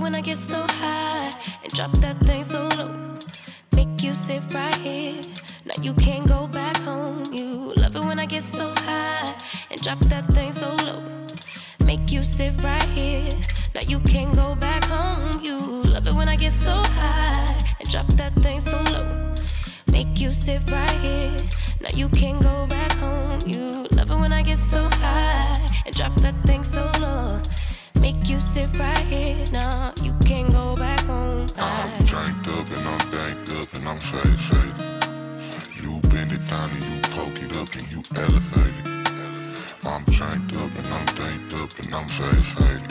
when I get so high and drop that thing so low. Make you sit right here. Now you can't go back home. You love it when I get so high and drop that thing so low. Make you sit right here. Now you can't go back home. You love it when I get so high and drop that thing so low. Make you sit right here. Now you can't go back home. You love it when I get so high and drop that thing so low. Make you sit right here. Now you can't go back home. I'm drank up and I'm banked up and I'm faded. You bend it down and you poke it up and you elevate it. I'm drank up and I'm banked up and I'm faded.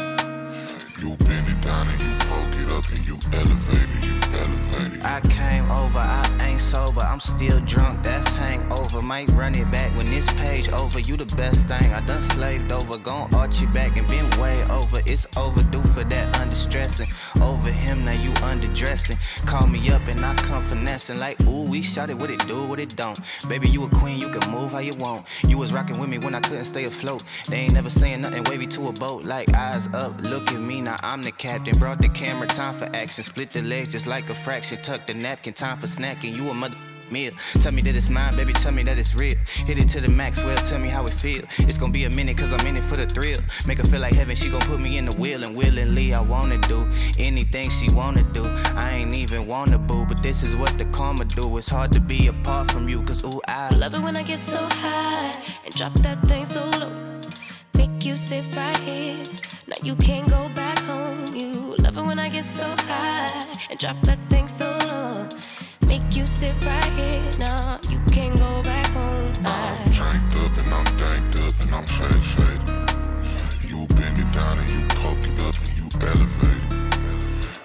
You bend it down and you poke it up and you elevate it, you elevate it. I came over, I ain't sober, I'm still drunk, that's hangover. Might run it back when this page over. You the best thing, I done slaved over. Gon' arch you back and been way over. It's overdue for that understressing. Over him, now you underdressing. Call me up and I come finessing. Like, ooh, we shot it, what it do, what it don't. Baby, you a queen, you can move how you want. You was rocking with me when I couldn't stay afloat. They ain't never saying nothing wavy to a boat. Like, eyes up, look at me, now I'm the captain. Brought the camera, time for action. Split the legs just like a fraction. Tuck the napkin, time for snacking. You a mother meal. Tell me that it's mine, baby, tell me that it's real. Hit it to the max, well, tell me how it feel. It's gonna be a minute, cause I'm in it for the thrill. Make her feel like heaven, she gon' put me in the wheel. And willingly, I wanna do anything she wanna do. I ain't even wanna boo, but this is what the karma do. It's hard to be apart from you, cause ooh, I love it when I get so high and drop that thing so low. Make you sit right here. Now you can't go back home. You love it when I get so high and drop that thing so low. Make you sit right here. Now you can't go back home. I'm drank up and I'm banked up and I'm faded. You bend it down and you poke it up and you elevate it.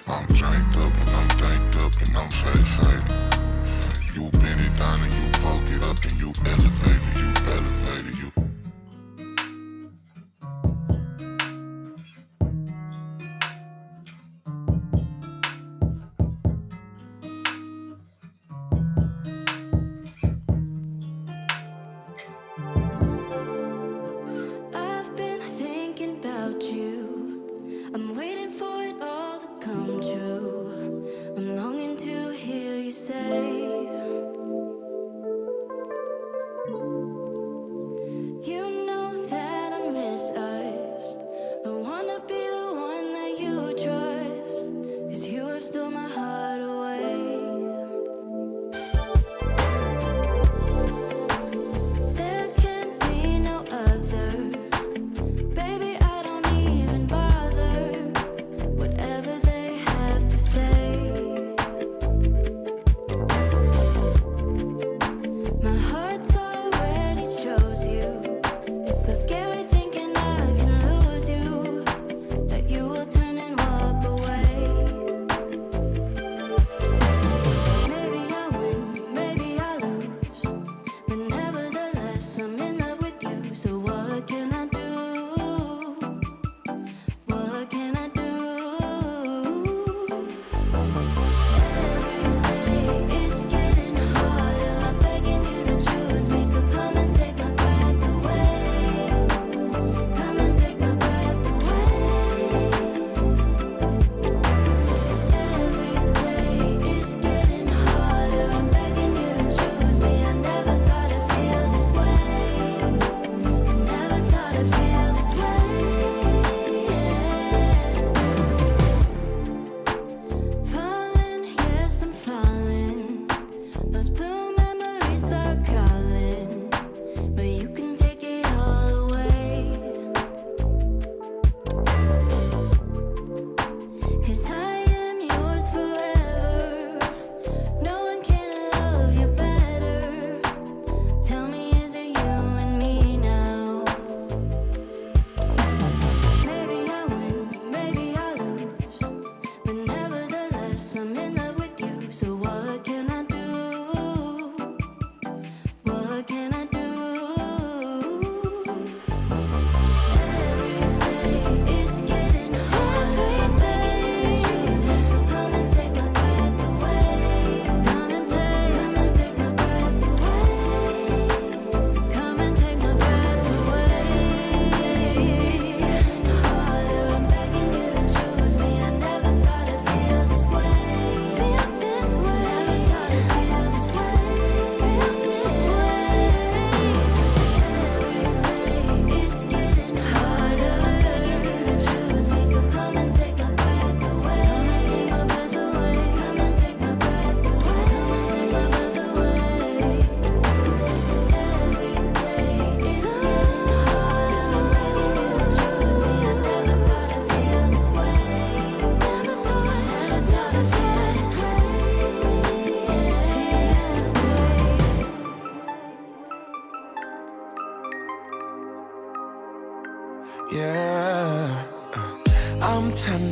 I'm drank up and I'm banked up and I'm faded. You bend it down and you poke it up and you elevate it, you elevate it, you.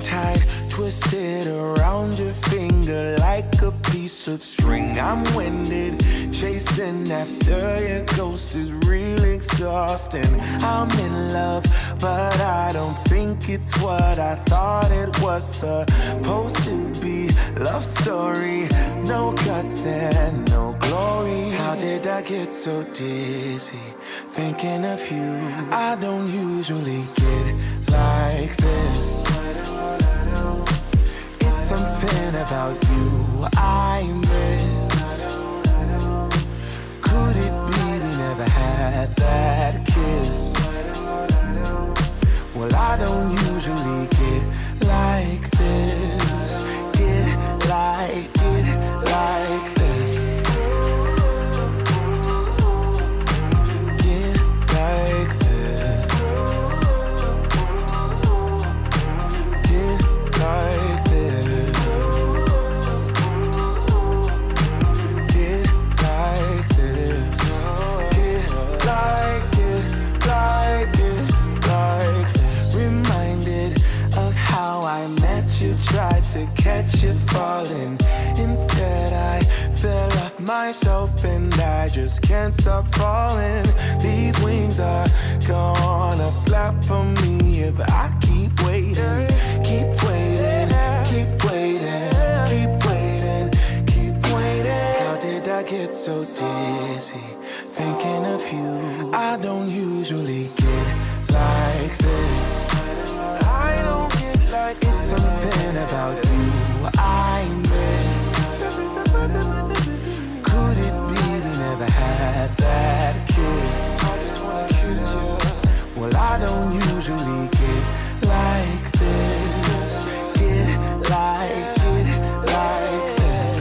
tied, twisted around your finger like a piece of string. I'm winded, chasing after your ghost is real exhausting. I'm in love, but I don't think it's what I thought it was supposed to be. Love story, no guts and no glory. How did I get so dizzy thinking of you? I don't usually get like this. It's something about you I miss. Could it be we never had that kiss? Well, I don't usually get like this. Get like this. Get like this. Get like this. Get like this. Get like this. Reminded of how I met you, tried to catch you falling. Instead I fell off myself and I just can't stop falling. These wings are gonna flap for me if I keep waiting. Keep waiting, keep waiting, keep waiting, keep waiting. How did I get so dizzy thinking of you? I don't usually get like this. I don't get like it's something about you I miss. Could it be we never had that kiss? I just wanna kiss you. Well, I don't usually get like this. Get like this.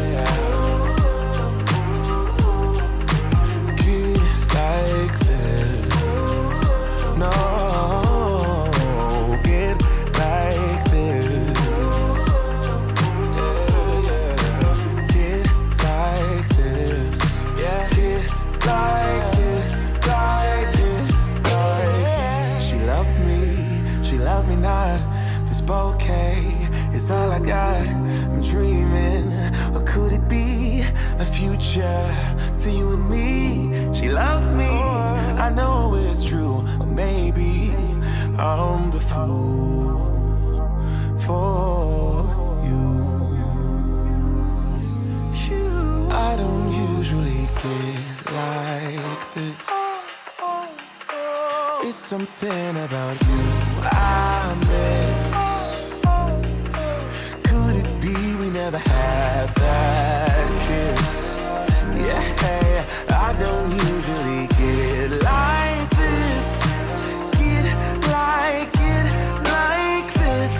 Get like this. No. Loves me not. This bouquet is all I got. I'm dreaming, or could it be a future for you and me? She loves me, I know it's true. Or maybe I'm the fool for you. I don't usually get like this. It's something about you I miss. Could it be we never had that kiss? Yeah, I don't usually get like this. Get like this.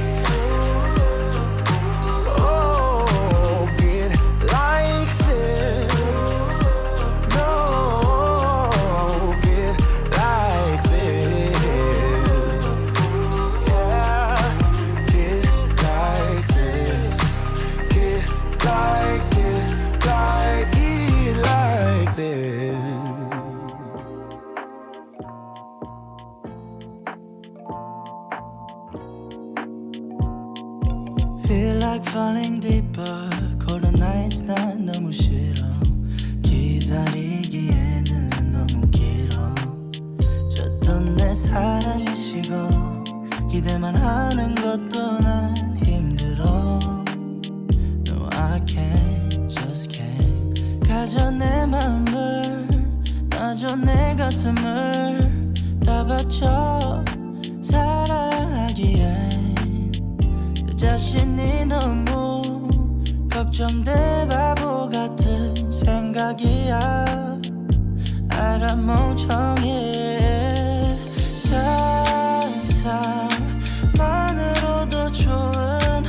Oh, get like this. No, get like this. Feel like falling deeper. Cold nights 난 너무 싫어. 기다리기에는 너무 길어. 줬던 내 사랑이 식어. 기대만 하는 것도 난 힘들어. No, I can't, just can't. 가져 내 마음을, 놔줘 내 가슴을 다 바쳐 사랑하기엔 내 자신이 너무 걱정돼. 바보 같은 생각이야. 알아 멍청해. 상상만으로도 좋은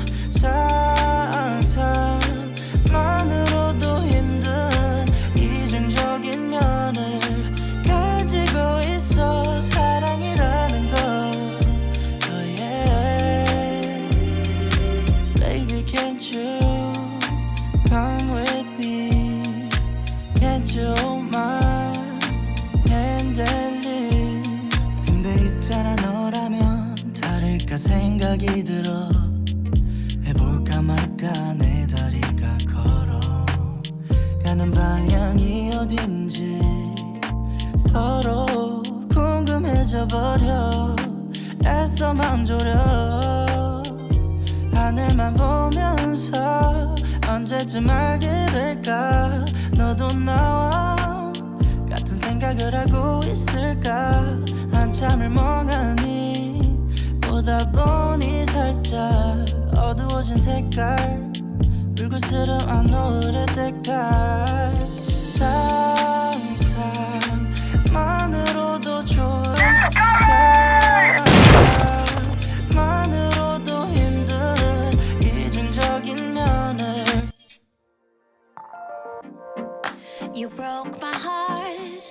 상상만으로도 힘든 이중적인 면을 가지고 있어. 사랑이라는 거. Oh yeah. Baby, can't you come with me? Can't you hold my hand and leave? 근데 있잖아, 너라면 다를까 생각이 들어. 가는 방향이 어딘지 서로 궁금해져 버려 애써 맘 졸여 하늘만 보면서 언제쯤 알게 될까 너도 나와 같은 생각을 하고 있을까 한참을 멍하니 보다 보니 살짝 어두워진 색깔 불그스름한 노을의 때깔 상상만으로도 좋은 상상만으로도 힘든 이중적인 면을 You broke my heart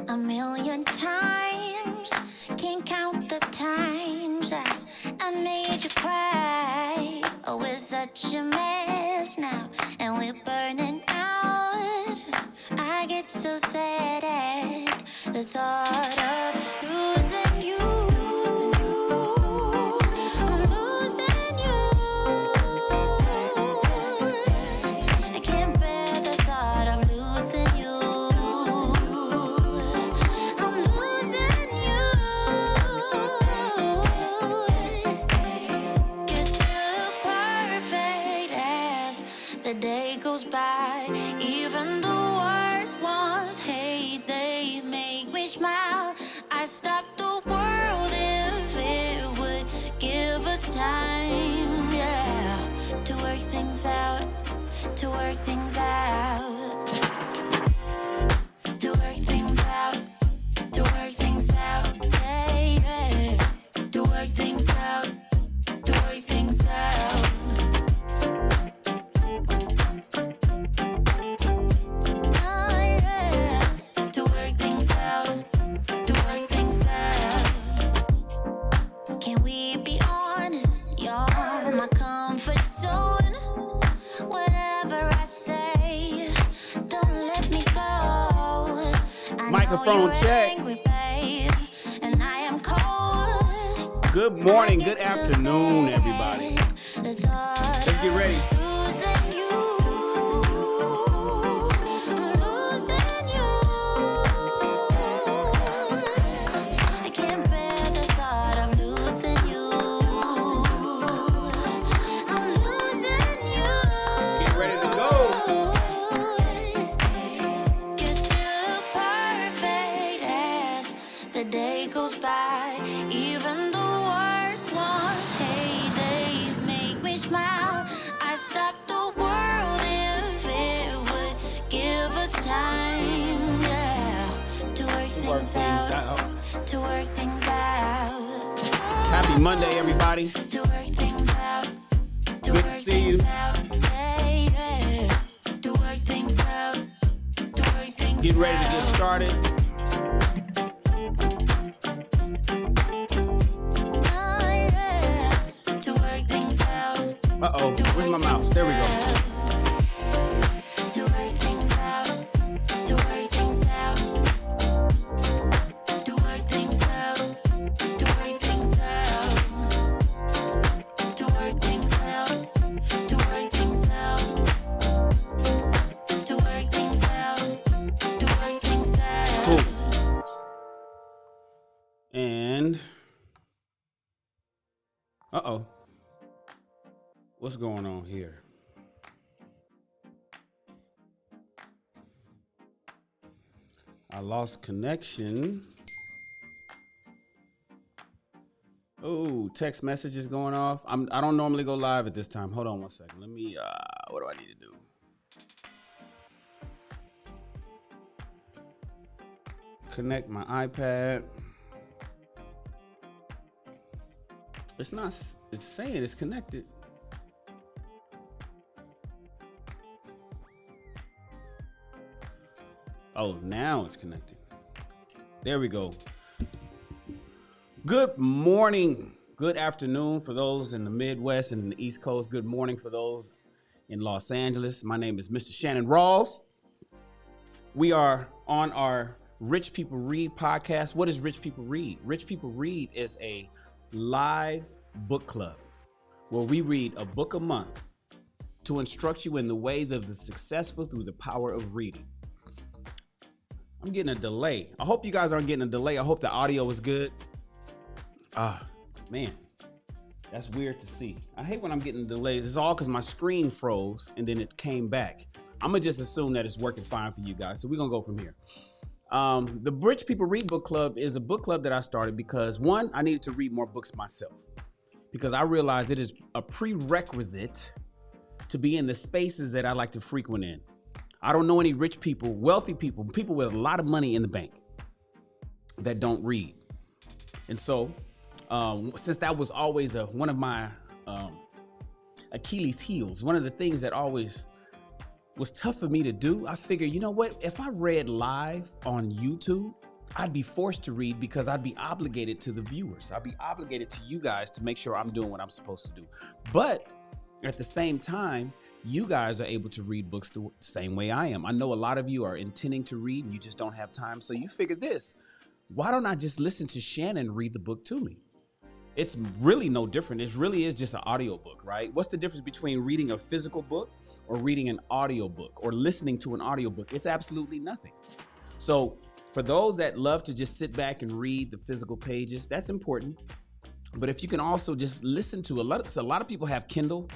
a million times. Can't count the times I made you cry. Oh, we're such a mess now, and we're burning out. I get so sad at the thought of losing you. I'm losing you. I can't bear the thought of losing you. I'm losing you. You're still perfect as the day goes by. Even the worst ones hate, they make me smile. I stop the world if it would give us time, yeah, to work things out, to work things out, to work things out, to work things out, yeah, yeah, to work things out, to work things out. Oh, yeah, to work things out, to work things out. Can we be honest? You're my comfort zone. Whatever I say, don't let me go. I Microphone know you're check. angry, babe, and I am cold. Good morning, good afternoon, everybody. Let's Let's get ready. Losing you. I'm losing you. I can't bear the thought of losing you. I'm losing you. Get ready to go. You're still perfect as the day goes by. Even the worst ones hate, they make me smile. I stop the world if it would give us time, yeah, to work Work things things out, out. to work things out. Happy Monday, everybody. To work things out, to Good work to see you. things out, yeah, yeah. To work things out, to work things Get ready to out. get started. Oh, yeah. To work things out. Uh-oh, where's my mouse? There we go. To work things out. To work things out. To work things out. To work things out. To work things out. To work things out. To work things out. To work things out. Cool. And uh-oh. What's going on here? I lost connection. Oh, text messages going off. I don't normally go live at this time. Hold on one second. Let me what do I need to do? Connect my iPad. It's not, it's saying it's connected. Oh, now it's connected. There we go. Good morning, good afternoon for those in the Midwest and the East Coast. Good morning for those in Los Angeles. My name is Mr. Shannon Rawls. We are on our Rich People Read podcast. What is Rich People Read? Rich People Read is a live book club where we read a book a month to instruct you in the ways of the successful through the power of reading. I'm getting a delay. I hope you guys aren't getting a delay. I hope the audio is good. Man, that's weird to see. I hate when I'm getting delays. It's all because my screen froze and then it came back. I'm gonna just assume that it's working fine for you guys. So we're gonna go from here. The Rich People Read Book Club is a book club that I started because, one, I needed to read more books myself, because I realized it is a prerequisite to be in the spaces that I like to frequent in. I don't know any rich people, wealthy people, people with a lot of money in the bank that don't read. And so, since that was always one of my Achilles heels, one of the things that always was tough for me to do, I figured, you know what, if I read live on YouTube, I'd be forced to read because I'd be obligated to the viewers. I'd be obligated to you guys to make sure I'm doing what I'm supposed to do. But at the same time, you guys are able to read books the same way I am. I know a lot of you are intending to read and you just don't have time. So you figured this, why don't I just listen to Shannon read the book to me? It's really no different. It really is just an audiobook, right? What's the difference between reading a physical book or reading an audiobook or listening to an audiobook? It's absolutely nothing. So for those that love to just sit back and read the physical pages, that's important. But if you can also just listen to a lot of people have Kindle.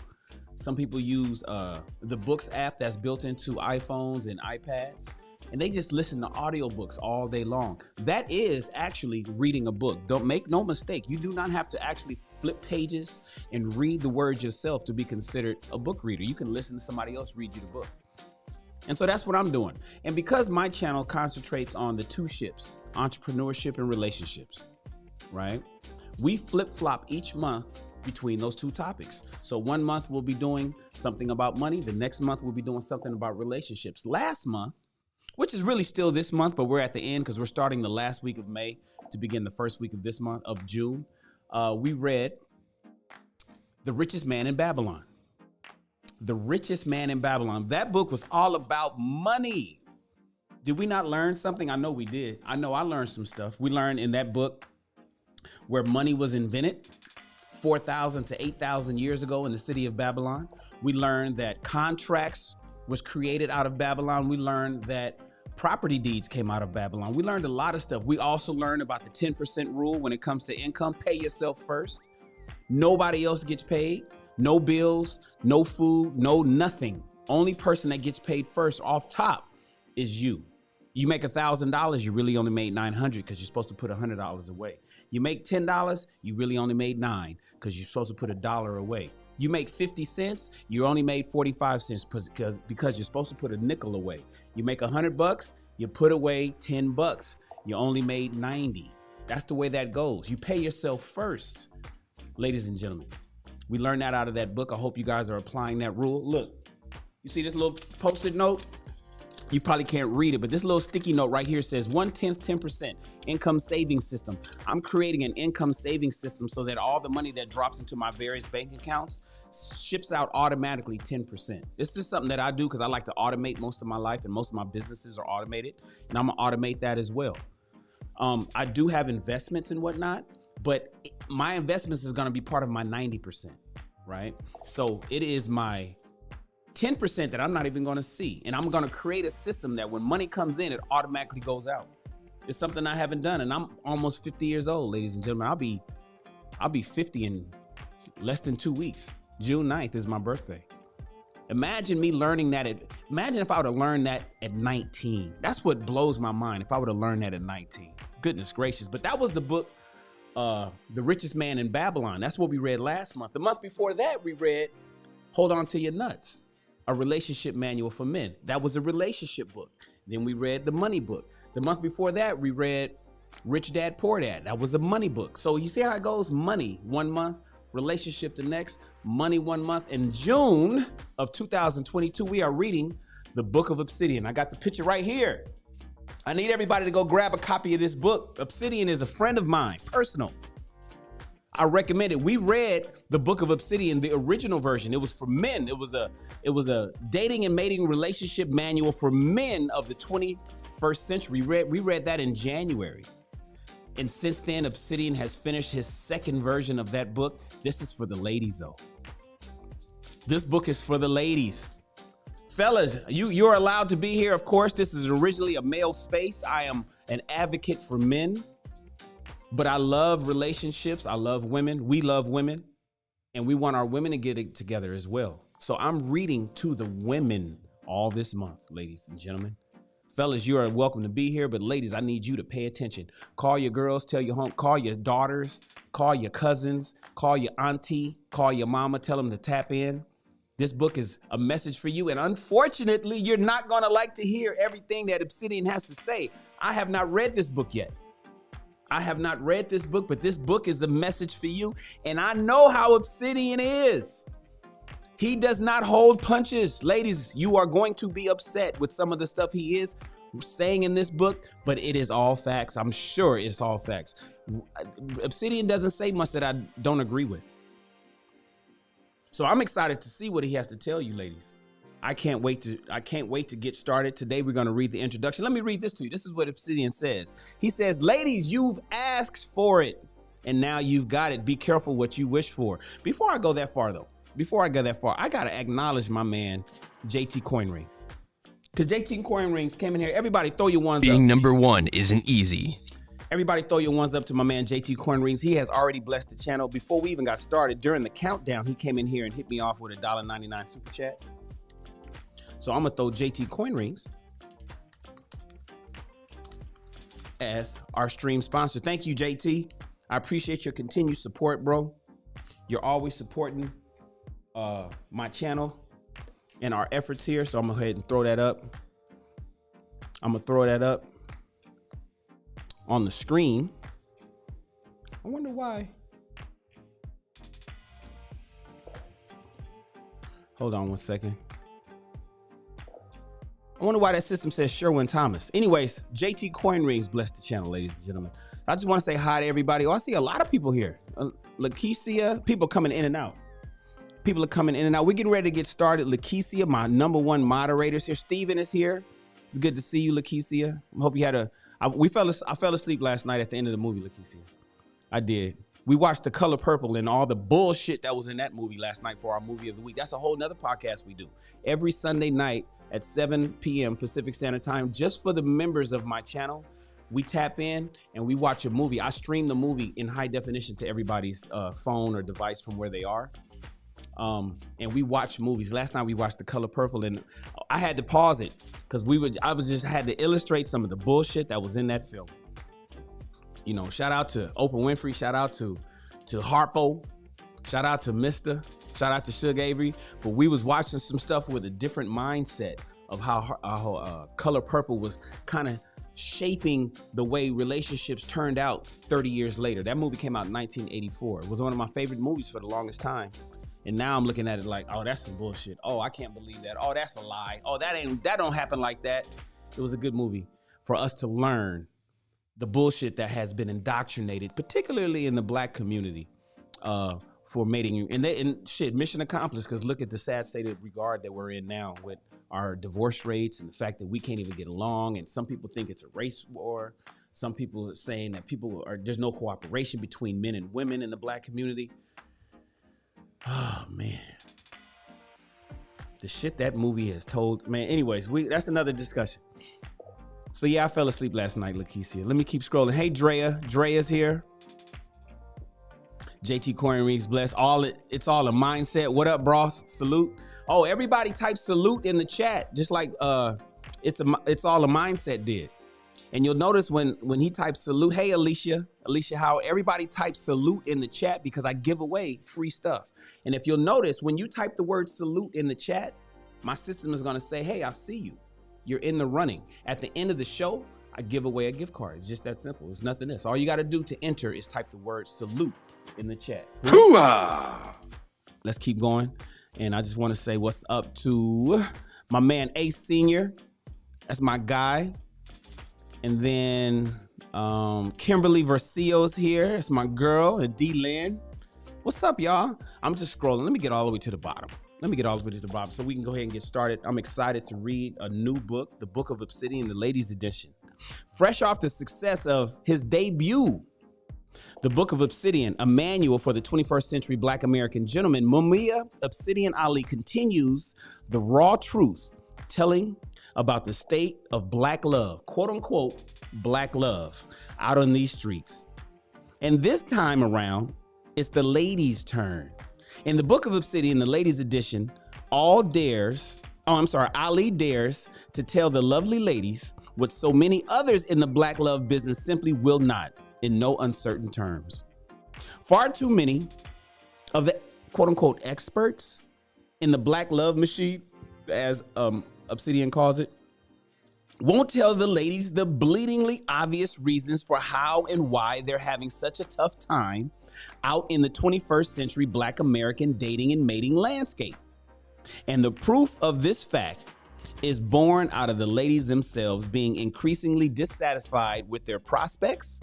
Some people use the Books app that's built into iPhones and iPads, and they just listen to audiobooks all day long. That is actually reading a book. Don't make no mistake. You do not have to actually flip pages and read the words yourself to be considered a book reader. You can listen to somebody else read you the book. And so that's what I'm doing. And because my channel concentrates on the two ships, entrepreneurship and relationships, right? We flip-flop each month between those two topics. So one month we'll be doing something about money. The next month we'll be doing something about relationships. Last month, which is really still this month, but we're at the end because we're starting the last week of May to begin the first week of this month of June. We read The Richest Man in Babylon. The Richest Man in Babylon. That book was all about money. Did we not learn something? I know we did. I know I learned some stuff. We learned in that book where money was invented 4,000 to 8,000 years ago in the city of Babylon. We learned that contracts was created out of Babylon. We learned that property deeds came out of Babylon. We learned a lot of stuff. We also learned about the 10% rule when it comes to income. Pay yourself first. Nobody else gets paid. No bills, no food, no nothing. Only person that gets paid first off top is you. You make $1,000, you really only made $900 because you're supposed to put $100 away. You make $10, you really only made $9 because you're supposed to put $1 away. You make 50 cents, you only made 45 cents because you're supposed to put a nickel away. You make $100, you put away $10. You only made 90. That's the way that goes. You pay yourself first, ladies and gentlemen. We learned that out of that book. I hope you guys are applying that rule. Look, you see this little post-it note? You probably can't read it, but this little sticky note right here says 1/10, 10% income savings system. I'm creating an income savings system so that all the money that drops into my various bank accounts ships out automatically 10%. This is something that I do because I like to automate most of my life, and most of my businesses are automated, and I'm gonna automate that as well. I do have investments and whatnot, but my investments is gonna be part of my 90%, right? So it is my 10% that I'm not even gonna see. And I'm gonna create a system that when money comes in, it automatically goes out. It's something I haven't done, and I'm almost 50 years old, ladies and gentlemen. I'll be 50 in less than 2 weeks. June 9th is my birthday. Imagine me learning that imagine if I would have learned that at 19. That's what blows my mind, if I would have learned that at 19. Goodness gracious. But that was the book, The Richest Man in Babylon. That's what we read last month. The month before that, we read Hold On to Your Nuts, a relationship manual for men. That was a relationship book. Then we read the money book. The month before that, we read Rich Dad, Poor Dad. That was a money book. So you see how it goes? Money one month, relationship the next, money 1 month. In June of 2022, we are reading the Book of Obsidian. I got the picture right here. I need everybody to go grab a copy of this book. Obsidian is a friend of mine, personal. I recommend it. We read the Book of Obsidian, the original version. It was for men. It was a dating and mating relationship manual for men of the 21st century. We read that in January. And since then, Obsidian has finished his second version of that book. This is for the ladies, though. This book is for the ladies. Fellas, you're allowed to be here. Of course, this is originally a male space. I am an advocate for men, but I love relationships. I love women. We love women, and we want our women to get it together as well. So I'm reading to the women all this month, ladies and gentlemen. Fellas, you are welcome to be here, but ladies, I need you to pay attention. Call your girls, tell your home, call your daughters, call your cousins, call your auntie, call your mama, tell them to tap in. This book is a message for you, and unfortunately, you're not gonna like to hear everything that Obsidian has to say. I have not read this book yet. I have not read this book, but this book is a message for you, and I know how Obsidian is. He does not hold punches. Ladies, you are going to be upset with some of the stuff he is saying in this book, but it is all facts. I'm sure it's all facts. Obsidian doesn't say much that I don't agree with. So I'm excited to see what he has to tell you, ladies. I can't wait to get started. Today we're going to read the introduction. Let me read this to you. This is what Obsidian says. He says, ladies, you've asked for it, and now you've got it. Be careful what you wish for. Before I go that far, I got to acknowledge my man, JT Coin Rings. Because JT Coin Rings came in here. Everybody throw your ones up. Being number one isn't easy. Everybody throw your ones up to my man, JT Coin Rings. He has already blessed the channel. Before we even got started, during the countdown, he came in here and hit me off with a $1.99 super chat. So I'm going to throw JT Coin Rings as our stream sponsor. Thank you, JT. I appreciate your continued support, bro. You're always supporting my channel and our efforts here. So I'm going to go ahead and throw that up. I'm going to throw that up on the screen. I wonder why. Hold on one second. I wonder why that system says Sherwin Thomas. Anyways, JT Coin Rings bless the channel, ladies and gentlemen. I just want to say hi to everybody. Oh, I see a lot of people here. Lakeisha, people coming in and out. People are coming in and out. We're getting ready to get started. Lakeisha, my #1 moderators here. Steven is here. It's good to see you, Lakeisha. I hope you had I fell asleep last night at the end of the movie, Lakeisha. I did. We watched The Color Purple and all the bullshit that was in that movie last night for our movie of the week. That's a whole nother podcast we do every Sunday night at 7 p.m. Pacific Standard Time. Just for the members of my channel, we tap in and we watch a movie. I stream the movie in high definition to everybody's phone or device from where they are. And we watch movies. Last night we watched The Color Purple, and I had to pause it because I had to illustrate some of the bullshit that was in that film. You know, shout out to Oprah Winfrey, shout out to Harpo, shout out to Mr., shout out to Suge Avery. But we was watching some stuff with a different mindset of how Color Purple was kind of shaping the way relationships turned out 30 years later. That movie came out in 1984. It was one of my favorite movies for the longest time. And now I'm looking at it like, oh, that's some bullshit. Oh, I can't believe that. Oh, that's a lie. Oh, that don't happen like that. It was a good movie for us to learn the bullshit that has been indoctrinated, particularly in the Black community, for mating. And shit, mission accomplished, because look at the sad state of regard that we're in now with our divorce rates and the fact that we can't even get along. And some people think it's a race war. Some people are saying that there's no cooperation between men and women in the Black community. Oh, man. The shit that movie has told, man. Anyways, that's another discussion. So yeah, I fell asleep last night, Lakeisha. Let me keep scrolling. Hey, Drea. Drea's here. JT Coin Rings, bless. It's all a mindset. What up, bros? Salute. Oh, everybody type salute in the chat, just like it's all a mindset did. And you'll notice when he types salute, hey, Alicia Howard, everybody types salute in the chat because I give away free stuff. And if you'll notice, when you type the word salute in the chat, my system is going to say, hey, I see you. You're in the running. At the end of the show, I give away a gift card. It's just that simple. It's nothing else. All you got to do to enter is type the word salute in the chat. Hoo-ah! Let's keep going. And I just want to say what's up to my man Ace Senior. That's my guy. And then Kimberly Versio's here. It's my girl, and D Lynn. What's up, y'all? I'm just scrolling. Let me get all the way to the bottom. So we can go ahead and get started. I'm excited to read a new book, the Book of Obsidian, the ladies edition. Fresh off the success of his debut, The Book of Obsidian, a manual for the 21st century Black American gentleman, Mumia Obsidian Ali continues the raw truth, telling about the state of Black love, quote unquote, Black love, out on these streets. And this time around, it's the ladies' turn. In the Book of Obsidian, the ladies' edition, Ali dares to tell the lovely ladies what so many others in the Black love business simply will not, in no uncertain terms. Far too many of the quote unquote experts in the Black love machine, as Obsidian calls it, won't tell the ladies the bleedingly obvious reasons for how and why they're having such a tough time out in the 21st century Black American dating and mating landscape. And the proof of this fact is born out of the ladies themselves being increasingly dissatisfied with their prospects,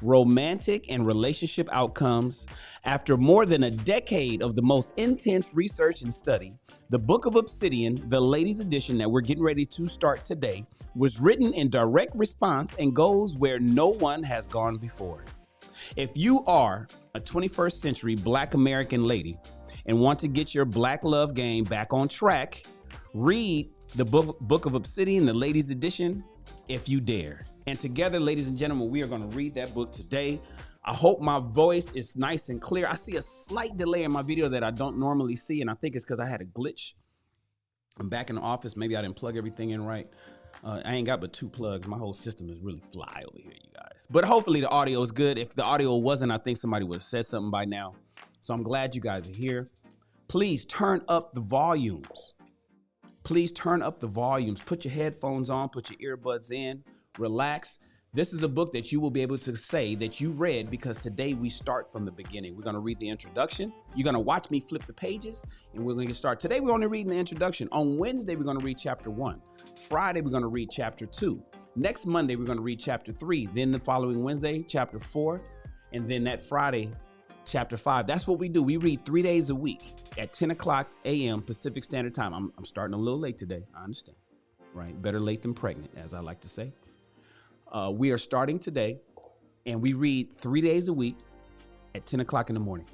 romantic and relationship outcomes. After more than a decade of the most intense research and study, the Book of Obsidian, the ladies edition that we're getting ready to start today, was written in direct response and goes where no one has gone before. If you are a 21st century Black American lady and want to get your Black love game back on track, read the Book of Obsidian, the ladies edition, if you dare. And together, ladies and gentlemen, we are going to read that book today. I hope my voice is nice and clear. I see a slight delay in my video that I don't normally see, and I think it's because I had a glitch. I'm back in the office. Maybe I didn't plug everything in right. I ain't got but 2 plugs. My whole system is really fly over here, you guys. But hopefully the audio is good. If the audio wasn't, I think somebody would have said something by now. So I'm glad you guys are here. Please turn up the volumes. Please turn up the volumes. Put your headphones on, put your earbuds in, relax. This is a book that you will be able to say that you read because today we start from the beginning. We're going to read the introduction. You're going to watch me flip the pages and we're going to get started. Today we're only reading the introduction. On Wednesday, we're going to read chapter 1. Friday, we're going to read chapter 2. Next Monday, we're going to read chapter 3. Then the following Wednesday, chapter 4. And then that Friday, chapter 5. That's what we do. We read 3 days a week at 10 o'clock a.m. Pacific Standard Time. I'm starting a little late today. I understand. Right? Better late than pregnant, as I like to say. We are starting today, and we read 3 days a week at 10 o'clock in the morning.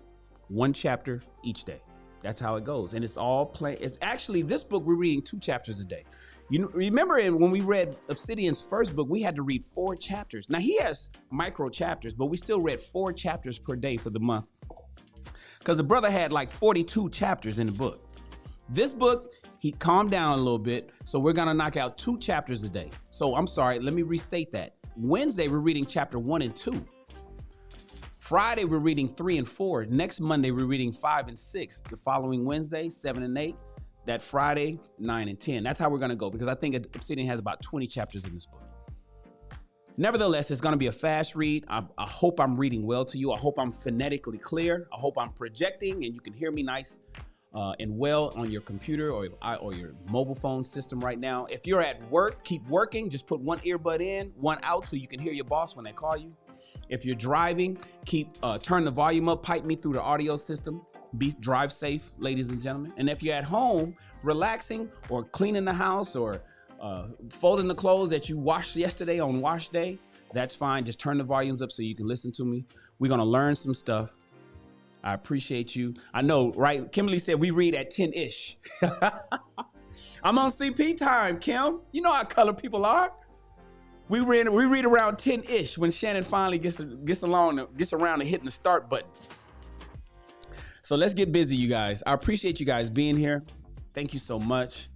1 chapter each day. That's how it goes. And it's all play. It's actually, this book, we're reading 2 chapters a day. You remember when we read Obsidian's first book, we had to read 4 chapters. Now, he has micro chapters, but we still read 4 chapters per day for the month because the brother had like 42 chapters in the book. This book, he calmed down a little bit, so we're going to knock out 2 chapters a day. So I'm sorry, let me restate that. Wednesday, we're reading chapter 1 and 2. Friday, we're reading 3 and 4. Next Monday, we're reading 5 and 6. The following Wednesday, 7 and 8. That Friday, 9 and 10. That's how we're going to go because I think Obsidian has about 20 chapters in this book. Nevertheless, it's going to be a fast read. I hope I'm reading well to you. I hope I'm phonetically clear. I hope I'm projecting and you can hear me nice and well on your computer or your mobile phone system right now. If you're at work, keep working. Just put 1 earbud in, 1 out so you can hear your boss when they call you. If you're driving, turn the volume up, pipe me through the audio system. Drive safe, ladies and gentlemen. And if you're at home, relaxing or cleaning the house or folding the clothes that you washed yesterday on wash day, that's fine. Just turn the volumes up so you can listen to me. We're going to learn some stuff. I appreciate you. I know, right? Kimberly said we read at 10-ish. I'm on CP time, Kim. You know how colored people are. We read around 10-ish when Shannon finally gets around to hitting the start button. So let's get busy, you guys. I appreciate you guys being here. Thank you so much.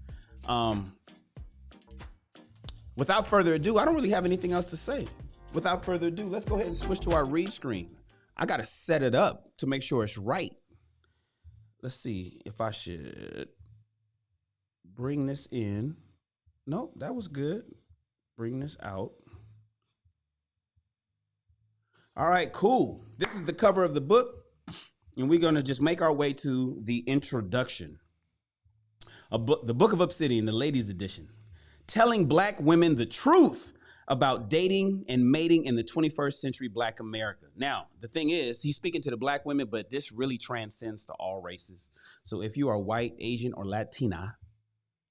Without further ado, I don't really have anything else to say. Without further ado, let's go ahead and switch to our read screen. I got to set it up to make sure it's right. Let's see if I should bring this in. No, that was good. Bring this out. All right, cool. This is the cover of the book. And we're going to just make our way to the introduction. The Book of Obsidian, the ladies edition. Telling Black women the truth about dating and mating in the 21st century Black America. Now, the thing is, he's speaking to the Black women, but this really transcends to all races. So if you are white, Asian, or Latina,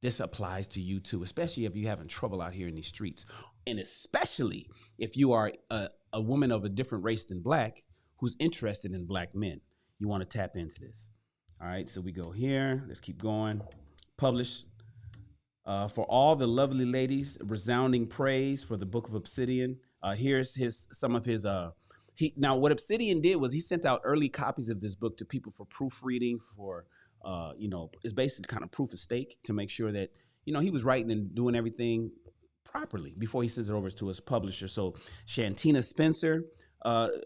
this applies to you too, especially if you're having trouble out here in these streets. And especially if you are a woman of a different race than black who's interested in black men. You want to tap into this. All right, so we go here. Let's keep going. Published for all the lovely ladies, resounding praise for the Book of Obsidian. Here's some of his. Now, what Obsidian did was he sent out early copies of this book to people for proofreading. For it's basically kind of proof of stake to make sure that he was writing and doing everything properly before he sent it over to his publisher. So Shantina Spencer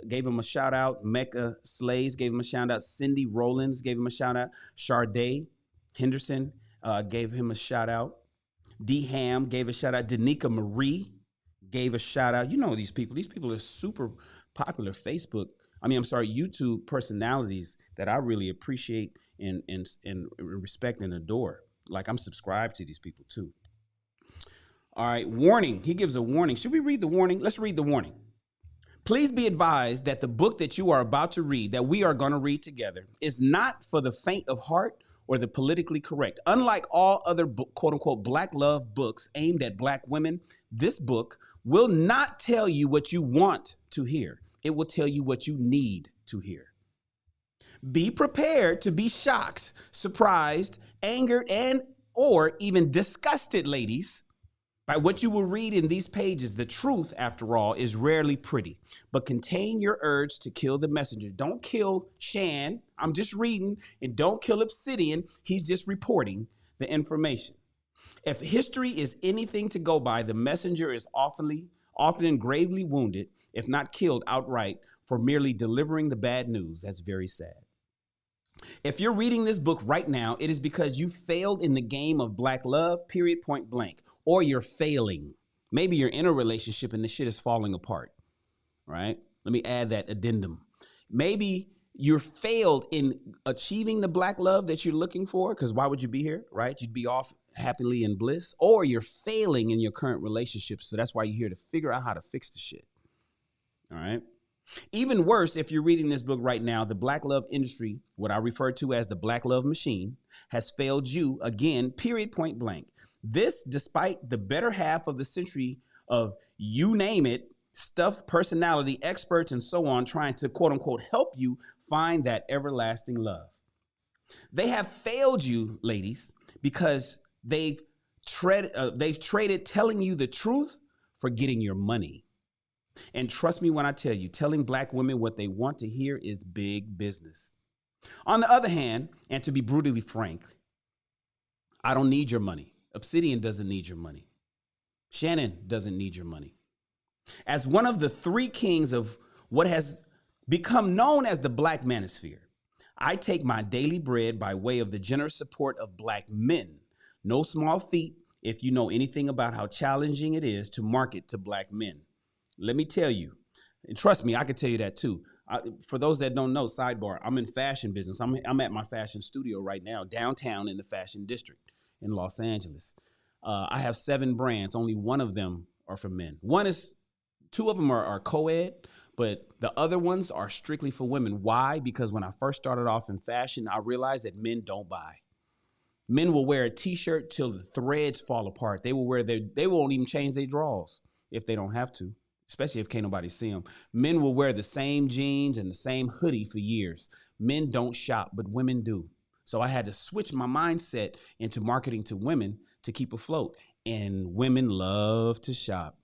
gave him a shout out. Mecca Slays gave him a shout out. Cindy Rollins gave him a shout out. Sharday Henderson gave him a shout out. D Ham gave a shout out. Danica Marie gave a shout out. You know these people. These people are super popular YouTube personalities that I really appreciate and respect and adore. Like, I'm subscribed to these people too. All right, warning. He gives a warning. Should we read the warning? Let's read the warning. Please be advised that the book that you are about to read, that we are going to read together, is not for the faint of heart or the politically correct. Unlike all other quote unquote black love books aimed at black women, this book will not tell you what you want to hear. It will tell you what you need to hear. Be prepared to be shocked, surprised, angered, and or even disgusted, ladies, by what you will read in these pages. The truth, after all, is rarely pretty, but contain your urge to kill the messenger. Don't kill Shan. I'm just reading. And don't kill Obsidian. He's just reporting the information. If history is anything to go by, the messenger is often and gravely wounded, if not killed outright, for merely delivering the bad news. That's very sad. If you're reading this book right now, it is because you failed in the game of black love, period, point blank, or you're failing. Maybe you're in a relationship and the shit is falling apart, right? Let me add that addendum. Maybe you're failed in achieving the black love that you're looking for, because why would you be here, right? You'd be off happily in bliss, or you're failing in your current relationship. So that's why you're here to figure out how to fix the shit, all right? Even worse, if you're reading this book right now, the black love industry, what I refer to as the black love machine, has failed you again, period, point blank. This, despite the better half of the century of you name it, stuff, personality, experts, and so on, trying to quote unquote help you find that everlasting love. They have failed you, ladies, because they've traded telling you the truth for getting your money. And trust me when I tell you, telling black women what they want to hear is big business. On the other hand, and to be brutally frank, I don't need your money. Obsidian doesn't need your money. Shannon doesn't need your money. As one of the three kings of what has become known as the black manosphere, I take my daily bread by way of the generous support of black men. No small feat if you know anything about how challenging it is to market to black men. Let me tell you, and trust me, I could tell you that too. For those that don't know, sidebar, I'm in fashion business. I'm at my fashion studio right now, downtown in the fashion district in Los Angeles. I have 7 brands. Only one of them are for men. 2 of them are co-ed, but the other ones are strictly for women. Why? Because when I first started off in fashion, I realized that men don't buy. Men will wear a t-shirt till the threads fall apart. They won't even change their drawers if they don't have to. Especially if can't nobody see them. Men will wear the same jeans and the same hoodie for years. Men don't shop, but women do. So I had to switch my mindset into marketing to women to keep afloat. And women love to shop.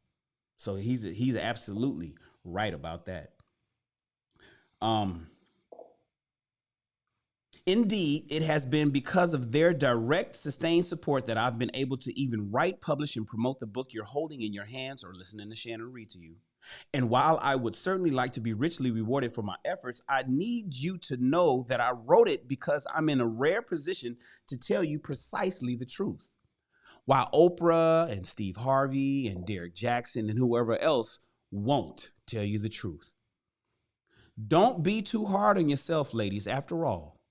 So he's absolutely right about that. Indeed, it has been because of their direct, sustained support that I've been able to even write, publish, and promote the book you're holding in your hands or listening to Shannon read to you. And while I would certainly like to be richly rewarded for my efforts, I need you to know that I wrote it because I'm in a rare position to tell you precisely the truth. While Oprah and Steve Harvey and Derek Jackson and whoever else won't tell you the truth. Don't be too hard on yourself, ladies. After all,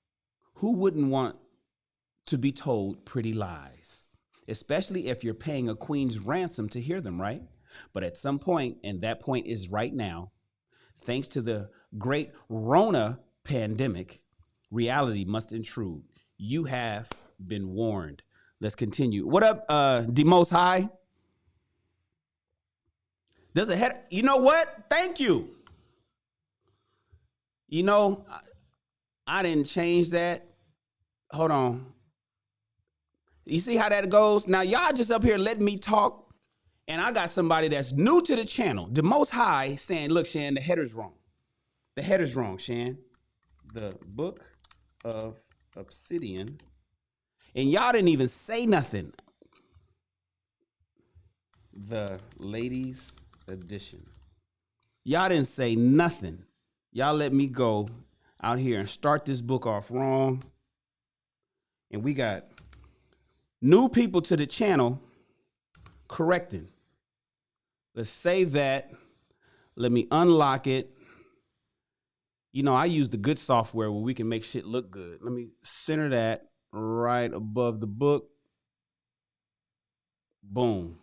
who wouldn't want to be told pretty lies? Especially if you're paying a queen's ransom to hear them, right? But at some point, and that point is right now, thanks to the great Rona pandemic, reality must intrude. You have been warned. Let's continue. What up, the Most High? Does a head? You know what? Thank you. You know, I didn't change that. Hold on. You see how that goes? Now, y'all just up here letting me talk, and I got somebody that's new to the channel, the Most High, saying, look, Shan, the header's wrong. The header's wrong, Shan. The Book of Obsidian. And y'all didn't even say nothing. The Ladies Edition. Y'all didn't say nothing. Y'all let me go out here and start this book off wrong. And we got new people to the channel correcting. Let's save that. Let me unlock it. You know, I use the good software where we can make shit look good. Let me center that right above the book. Boom.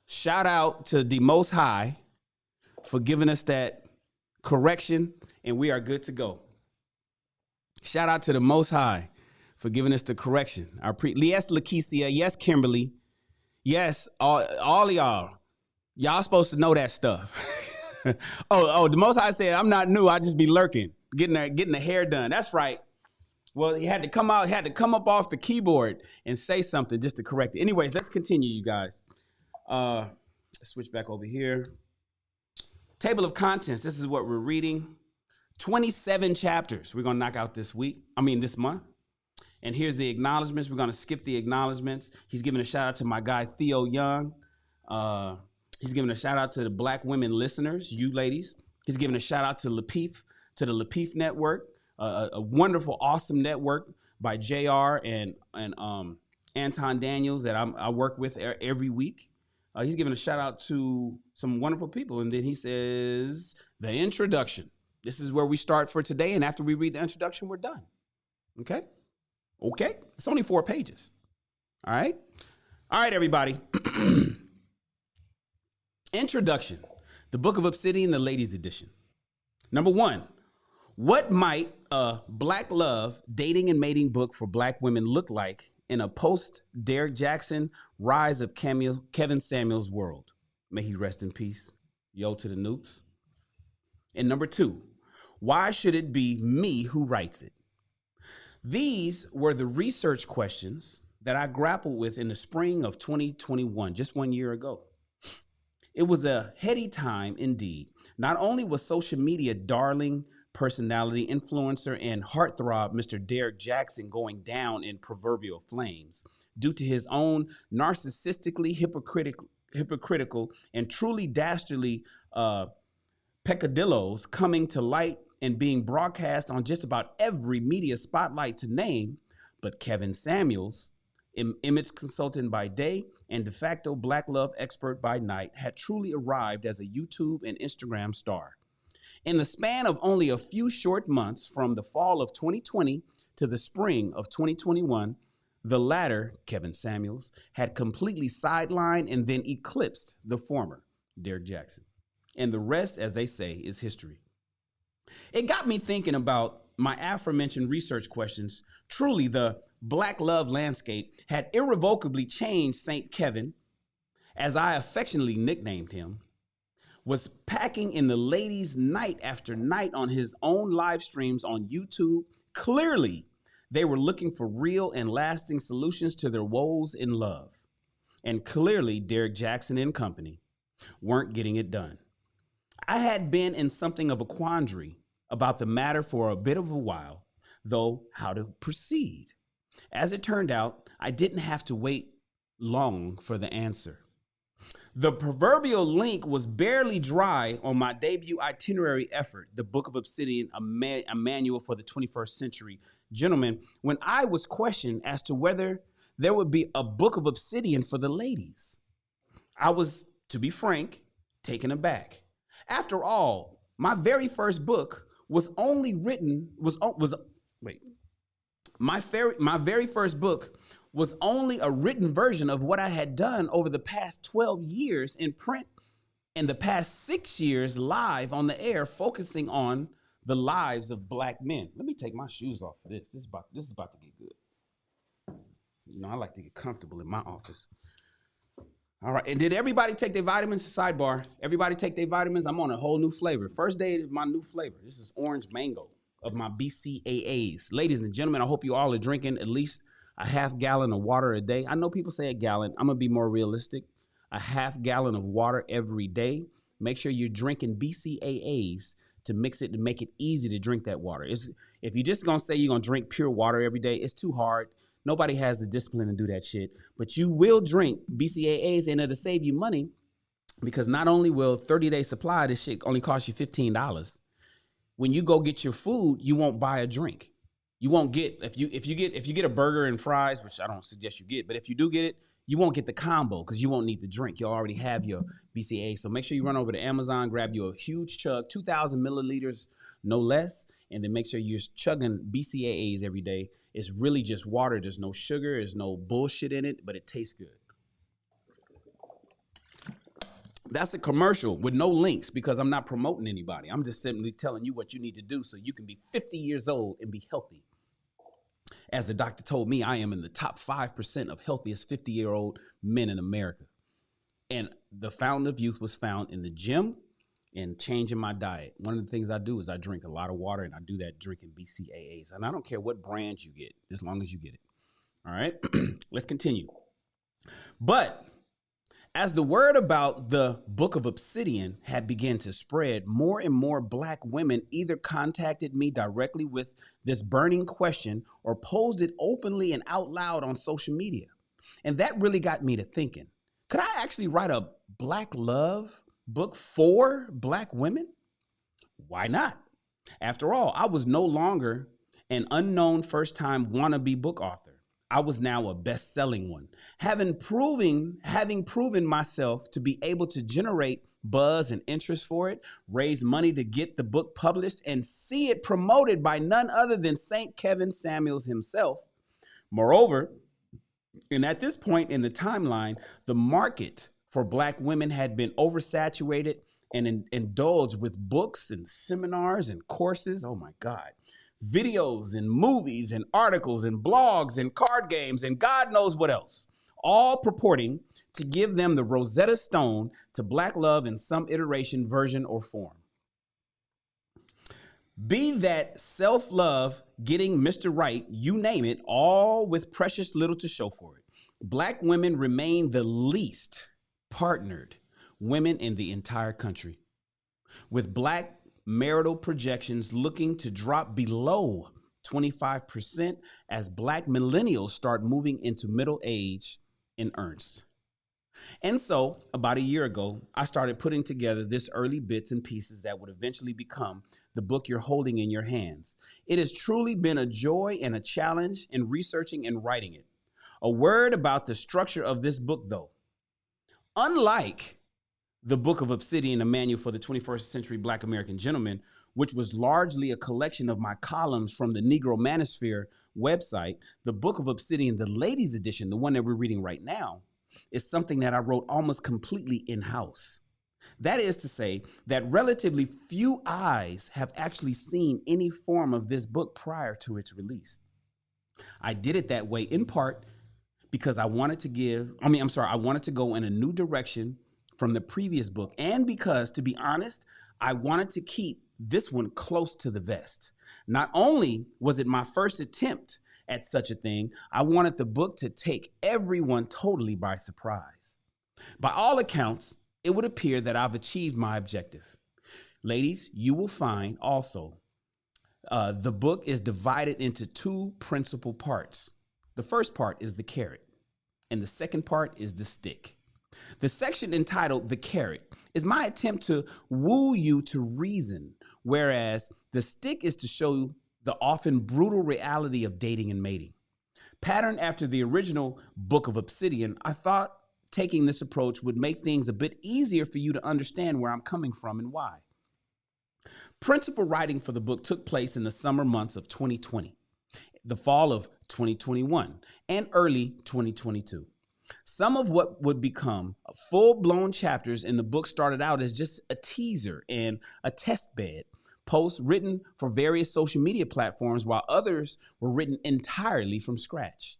Shout out to the Most High for giving us that correction, and we are good to go. Shout out to the Most High for giving us the correction. Yes, Lakeisha. Yes, Kimberly. Yes, all of y'all. Y'all supposed to know that stuff. oh, the Most High said, I'm not new. I just be lurking, getting the hair done. That's right. Well, he had to come up off the keyboard and say something just to correct it. Anyways, let's continue, you guys. Let's switch back over here. Table of contents. This is what we're reading. 27 chapters we're going to knock out this month. And here's the acknowledgments. We're going to skip the acknowledgments. He's giving a shout out to my guy, Theo Young. He's giving a shout out to the Black women listeners, you ladies. He's giving a shout out to Lapeef, to the Lapeef Network, a wonderful, awesome network by JR and Anton Daniels that I work with every week. He's giving a shout out to some wonderful people. And then he says, the introduction. This is where we start for today. And after we read the introduction, we're done. Okay? Okay? It's only 4 pages. All right? All right, everybody. Introduction. The Book of Obsidian, the Ladies Edition. Number 1. What might a Black love, dating and mating book for Black women look like in a post-Derek Jackson, rise of Kevin Samuels world? May he rest in peace. Yo to the noobs. And number 2, why should it be me who writes it? These were the research questions that I grappled with in the spring of 2021, just 1 year ago. It was a heady time indeed. Not only was social media darling personality, influencer, and heartthrob Mr. Derek Jackson going down in proverbial flames due to his own narcissistically hypocritical and truly dastardly peccadillos coming to light and being broadcast on just about every media spotlight to name, but Kevin Samuels, image consultant by day and de facto Black love expert by night, had truly arrived as a YouTube and Instagram star. In the span of only a few short months from the fall of 2020 to the spring of 2021, the latter, Kevin Samuels, had completely sidelined and then eclipsed the former, Derek Jackson. And the rest, as they say, is history. It got me thinking about my aforementioned research questions. Truly, the Black love landscape had irrevocably changed St. Kevin, as I affectionately nicknamed him, was packing in the ladies night after night on his own live streams on YouTube. Clearly, they were looking for real and lasting solutions to their woes in love. And clearly, Derek Jackson and company weren't getting it done. I had been in something of a quandary about the matter for a bit of a while, though how to proceed. As it turned out, I didn't have to wait long for the answer. The proverbial link was barely dry on my debut itinerary effort, the Book of Obsidian, a manual for the 21st century gentleman, when I was questioned as to whether there would be a Book of Obsidian for the ladies. I was, to be frank, taken aback. After all, my very first book was only written, my very first book was only a written version of what I had done over the past 12 years in print and the past 6 years live on the air, focusing on the lives of Black men. Let me take my shoes off for this. This is about to get good. You know, I like to get comfortable in my office. All right. And did everybody take their vitamins? Sidebar. Everybody take their vitamins? I'm on a whole new flavor. First day is my new flavor. This is orange mango of my BCAAs. Ladies and gentlemen, I hope you all are drinking at least a half gallon of water a day. I know people say a gallon. I'm going to be more realistic. A half gallon of water every day. Make sure you're drinking BCAAs to mix it to make it easy to drink that water. If you're just going to say you're going to drink pure water every day, it's too hard. Nobody has the discipline to do that shit. But you will drink BCAAs, and it'll save you money because not only will 30-day supply, this shit only cost you $15. When you go get your food, you won't buy a drink. You won't get if you get a burger and fries, which I don't suggest you get, but if you do get it, you won't get the combo because you won't need the drink. You already have your BCAA. So make sure you run over to Amazon, grab you a huge chug, 2,000 milliliters, no less, and then make sure you're chugging BCAAs every day. It's really just water. There's no sugar. There's no bullshit in it, but it tastes good. That's a commercial with no links because I'm not promoting anybody. I'm just simply telling you what you need to do so you can be 50 years old and be healthy. As the doctor told me, I am in the top 5% of healthiest 50-year-old men in America. And the fountain of youth was found in the gym and changing my diet. One of the things I do is I drink a lot of water, and I do that drinking BCAAs. And I don't care what brand you get, as long as you get it. All right, let's continue. But as the word about the Book of Obsidian had begun to spread, more and more Black women either contacted me directly with this burning question or posed it openly and out loud on social media. And that really got me to thinking, could I actually write a Black love book for Black women? Why not? After all, I was no longer an unknown first-time wannabe book author. I was now a best-selling one, having proven myself to be able to generate buzz and interest for it, raise money to get the book published, and see it promoted by none other than St. Kevin Samuels himself. Moreover, and at this point in the timeline, the market for Black women had been oversaturated and indulged with books and seminars and courses. Oh my God. Videos and movies and articles and blogs and card games and God knows what else, all purporting to give them the Rosetta Stone to Black love in some iteration, version, or form. Be that self-love, getting Mr. Right, you name it, all with precious little to show for it. Black women remain the least partnered women in the entire country, with Black marital projections looking to drop below 25% as Black millennials start moving into middle age in earnest. And so about a year ago, I started putting together this early bits and pieces that would eventually become the book you're holding in your hands. It has truly been a joy and a challenge in researching and writing it. A word about the structure of this book, though. Unlike the Book of Obsidian, a manual for the 21st century Black American gentleman, which was largely a collection of my columns from the Negro Manosphere website, the Book of Obsidian, the ladies edition, the one that we're reading right now, is something that I wrote almost completely in-house. That is to say that relatively few eyes have actually seen any form of this book prior to its release. I did it that way in part because I wanted to go in a new direction from the previous book, and because, to be honest, I wanted to keep this one close to the vest. Not only was it my first attempt at such a thing, I wanted the book to take everyone totally by surprise. By all accounts, it would appear that I've achieved my objective. Ladies, you will find also the book is divided into two principal parts. The first part is the carrot, and the second part is the stick. The section entitled The Carrot is my attempt to woo you to reason, whereas the stick is to show the often brutal reality of dating and mating. Patterned after the original Book of Obsidian, I thought taking this approach would make things a bit easier for you to understand where I'm coming from and why. Principal writing for the book took place in the summer months of 2020, the fall of 2021, and early 2022. Some of what would become full-blown chapters in the book started out as just a teaser and a test bed, posts written for various social media platforms, while others were written entirely from scratch.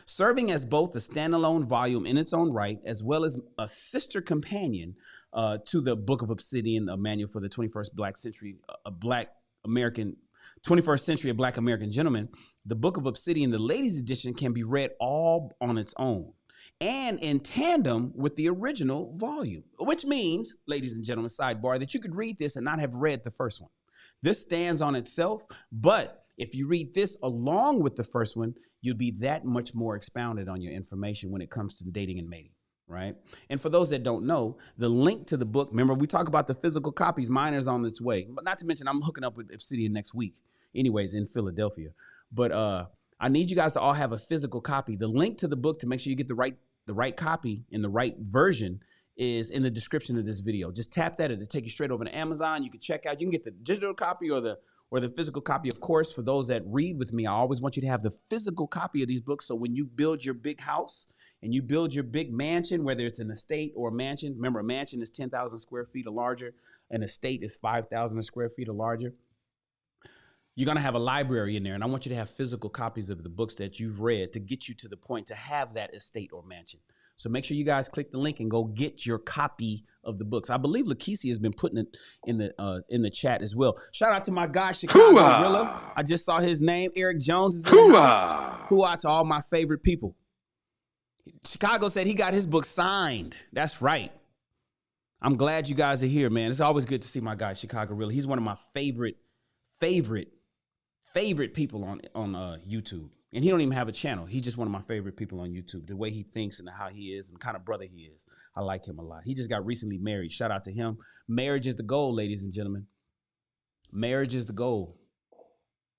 serving as both a standalone volume in its own right, as well as a sister companion to the Book of Obsidian, a manual for the 21st century of Black American gentlemen. The Book of Obsidian, the ladies' edition, can be read all on its own and in tandem with the original volume, which means, ladies and gentlemen, sidebar, that you could read this and not have read the first one. This stands on itself, but if you read this along with the first one, you'll be that much more expounded on your information when it comes to dating and mating, right? And for those that don't know, the link to the book, remember we talk about the physical copies, mine is on its way, but not to mention I'm hooking up with Obsidian next week, anyways, in Philadelphia. But I need you guys to all have a physical copy. The link to the book to make sure you get the right copy and the right version is in the description of this video. Just tap that, it'll take you straight over to Amazon. You can check out, you can get the digital copy or the physical copy. Of course, for those that read with me, I always want you to have the physical copy of these books. So when you build your big house and you build your big mansion, whether it's an estate or a mansion, remember a mansion is 10,000 square feet or larger, an estate is 5,000 square feet or larger. You're going to have a library in there, and I want you to have physical copies of the books that you've read to get you to the point to have that estate or mansion. So make sure you guys click the link and go get your copy of the books. I believe Lakeisi has been putting it in the chat as well. Shout out to my guy, Chicago Gorilla. I just saw his name. Eric Jones is in the house. Hoo-ah to all my favorite people. Chicago said he got his book signed. That's right. I'm glad you guys are here, man. It's always good to see my guy, Chicago Gorilla. He's one of my favorite people on YouTube. And he don't even have a channel. He's just one of my favorite people on YouTube. The way he thinks and how he is and the kind of brother he is. I like him a lot. He just got recently married. Shout out to him. Marriage is the goal, ladies and gentlemen. Marriage is the goal.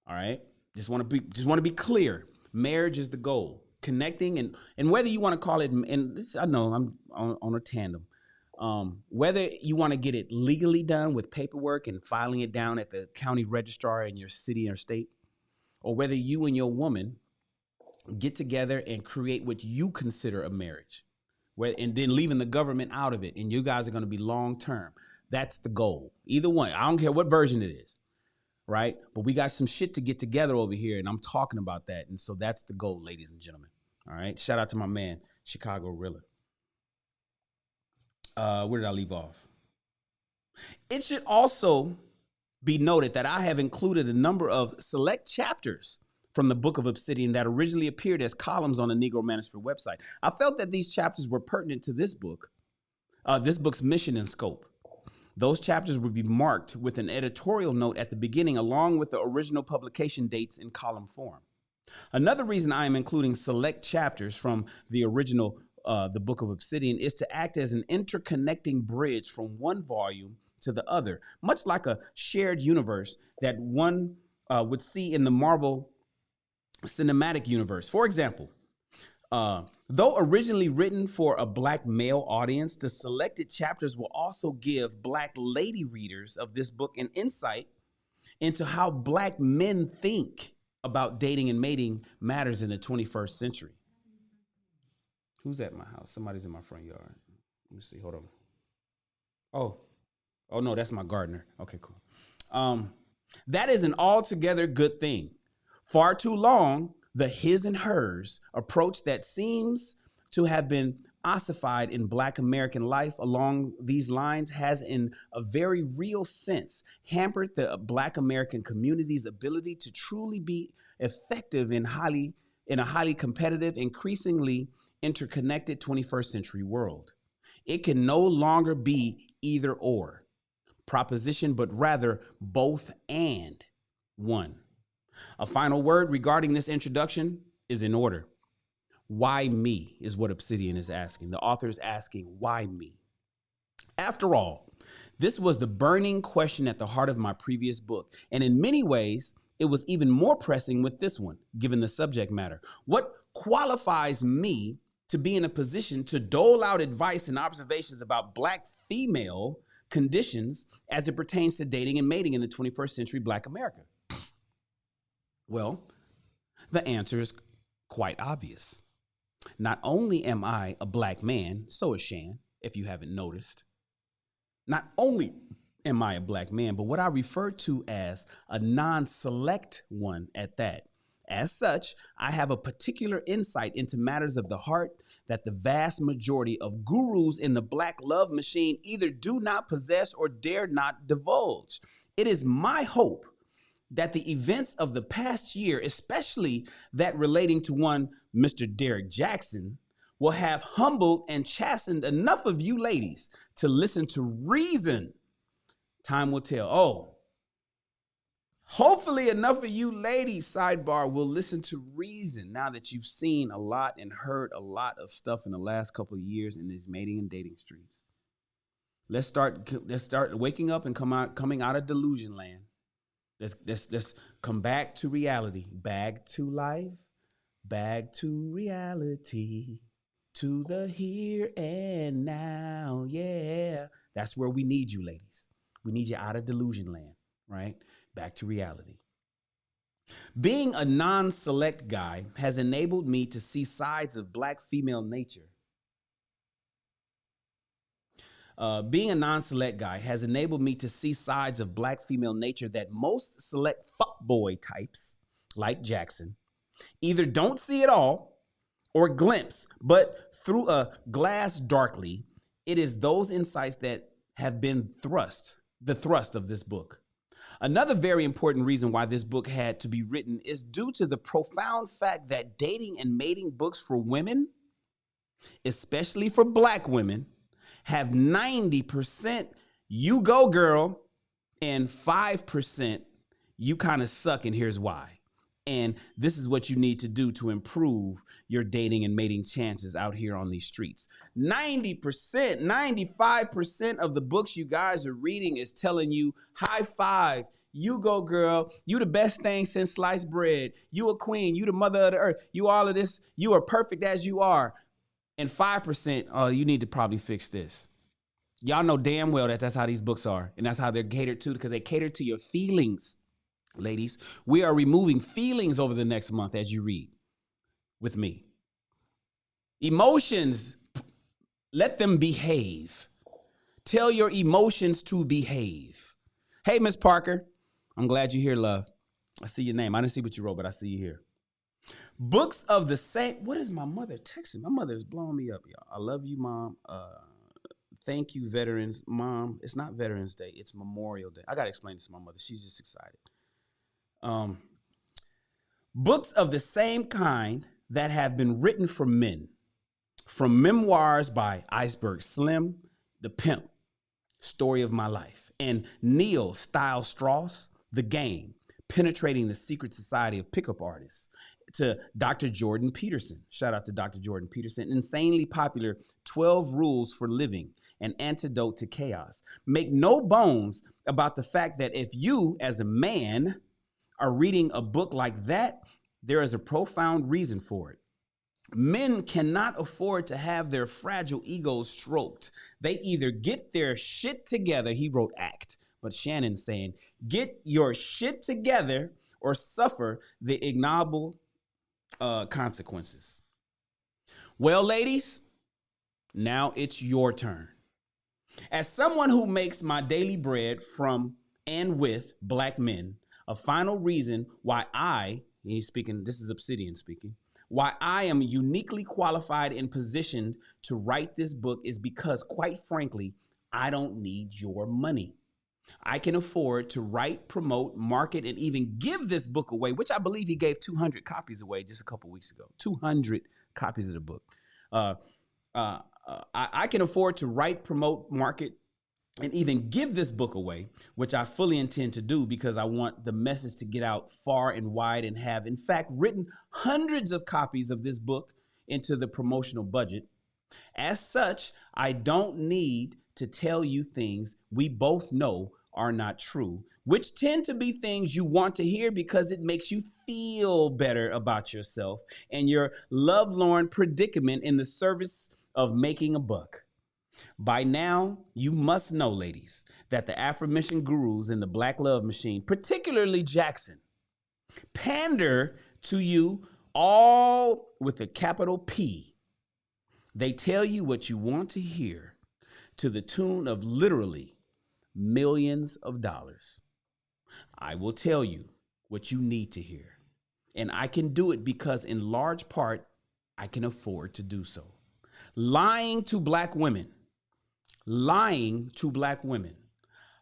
All right? Just want to be clear. Marriage is the goal. Connecting and whether you want to call it, and this, I know I'm on a tandem. Whether you want to get it legally done with paperwork and filing it down at the county registrar in your city or state, or whether you and your woman get together and create what you consider a marriage, and then leaving the government out of it, and you guys are going to be long-term. That's the goal. Either one. I don't care what version it is, right? But we got some shit to get together over here, and I'm talking about that. And so that's the goal, ladies and gentlemen. All right? Shout out to my man, Chicago Gorilla. Where did I leave off? It should also be noted that I have included a number of select chapters from the Book of Obsidian that originally appeared as columns on the Negro Manosphere website. I felt that these chapters were pertinent to this book's mission and scope. Those chapters would be marked with an editorial note at the beginning, along with the original publication dates in column form. Another reason I am including select chapters from the original the Book of Obsidian is to act as an interconnecting bridge from one volume to the other, much like a shared universe that one would see in the Marvel Cinematic Universe. For example, though originally written for a Black male audience, the selected chapters will also give Black lady readers of this book an insight into how Black men think about dating and mating matters in the 21st century. Who's at my house? Somebody's in my front yard. Let me see. Hold on. Oh no, that's my gardener. Okay, cool. That is an altogether good thing. Far too long, the his and hers approach that seems to have been ossified in Black American life along these lines has, in a very real sense, hampered the Black American community's ability to truly be effective in a highly competitive, increasingly interconnected 21st century world. It can no longer be either or proposition, but rather both and one. A final word regarding this introduction is in order. Why me is what Obsidian is asking. The author is asking, why me? After all, this was the burning question at the heart of my previous book. And in many ways, it was even more pressing with this one, given the subject matter. What qualifies me to be in a position to dole out advice and observations about Black female conditions as it pertains to dating and mating in the 21st century Black America? Well, the answer is quite obvious. Not only am I a Black man, so is Shan, if you haven't noticed. Not only am I a Black man, but what I refer to as a non-select one at that, As such, I have a particular insight into matters of the heart that the vast majority of gurus in the black love machine either do not possess or dare not divulge. It is my hope that the events of the past year, especially that relating to one Mr. Derek Jackson, will have humbled and chastened enough of you ladies to listen to reason. Time will tell. Oh, hopefully enough of you ladies, sidebar, will listen to reason now that you've seen a lot and heard a lot of stuff in the last couple of years in these mating and dating streets. Let's start waking up and coming out of delusion land. Let's come back to reality. Back to life, back to reality, to the here and now. Yeah. That's where we need you, ladies. We need you out of delusion land, right? Back to reality. Being a non-select guy has enabled me to see sides of black female nature. Being a non-select guy has enabled me to see sides of black female nature that most select fuckboy types, like Jackson, either don't see at all or glimpse, but through a glass darkly. It is those insights that have been the thrust of this book. Another very important reason why this book had to be written is due to the profound fact that dating and mating books for women, especially for black women, have 90% you go girl and 5% you kind of suck, and here's why. And this is what you need to do to improve your dating and mating chances out here on these streets. 90%, 95% of the books you guys are reading is telling you, high five, you go girl, you the best thing since sliced bread, you a queen, you the mother of the earth, you all of this, you are perfect as you are. And 5%, oh, you need to probably fix this. Y'all know damn well that that's how these books are. And that's how they're catered to, because they cater to your feelings. Ladies, we are removing feelings over the next month as you read with me. Emotions, let them behave. Tell your emotions to behave. Hey, Miss Parker, I'm glad you're here, love. I see your name. I didn't see what you wrote, but I see you here. Books of the same. What is my mother texting? My mother is blowing me up, y'all. I love you, Mom. Thank you, veterans. Mom, it's not Veterans Day. It's Memorial Day. I got to explain this to my mother. She's just excited. Books of the same kind that have been written for men, from memoirs by Iceberg Slim, The Pimp, Story of My Life, and Neil Style Strauss, The Game, Penetrating the Secret Society of Pickup Artists, to Dr. Jordan Peterson. Shout out to Dr. Jordan Peterson. Insanely popular 12 Rules for Living, An Antidote to Chaos. Make no bones about the fact that if you, as a man, are reading a book like that, there is a profound reason for it. Men cannot afford to have their fragile egos stroked. They either get their shit together, he wrote act, but Shannon's saying, get your shit together or suffer the ignoble consequences. Well, ladies, now it's your turn. As someone who makes my daily bread from and with black men, a final reason why he's speaking, this is Obsidian speaking, why I am uniquely qualified and positioned to write this book is because, quite frankly, I don't need your money. I can afford to write, promote, market, and even give this book away, which I believe he gave 200 copies away just a couple weeks ago. 200 copies of the book. I can afford to write, promote, market, and even give this book away, which I fully intend to do because I want the message to get out far and wide, and have, in fact, written hundreds of copies of this book into the promotional budget. As such, I don't need to tell you things we both know are not true, which tend to be things you want to hear because it makes you feel better about yourself and your lovelorn predicament in the service of making a buck. By now, you must know, ladies, that the aforementioned gurus in the black love machine, particularly Jackson, pander to you all with a capital P. They tell you what you want to hear to the tune of literally millions of dollars. I will tell you what you need to hear. And I can do it because in large part, I can afford to do so. Lying to black women, lying to black women,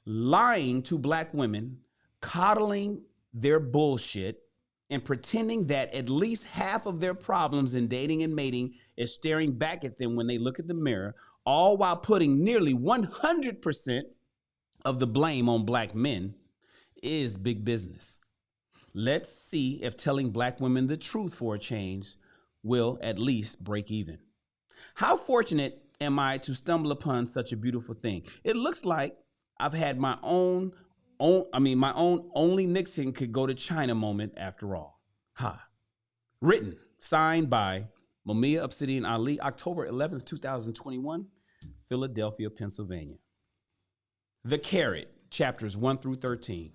lying to black women, coddling their bullshit, and pretending that at least half of their problems in dating and mating is staring back at them when they look at the mirror, all while putting nearly 100% of the blame on black men, is big business. Let's see if telling black women the truth for a change will at least break even. How fortunate am I to stumble upon such a beautiful thing? It looks like I've had my own only Nixon could go to China moment after all. Written, signed by Mumia Obsidian Ali, October 11th, 2021, Philadelphia, Pennsylvania. The Carrot, chapters 1 through 13.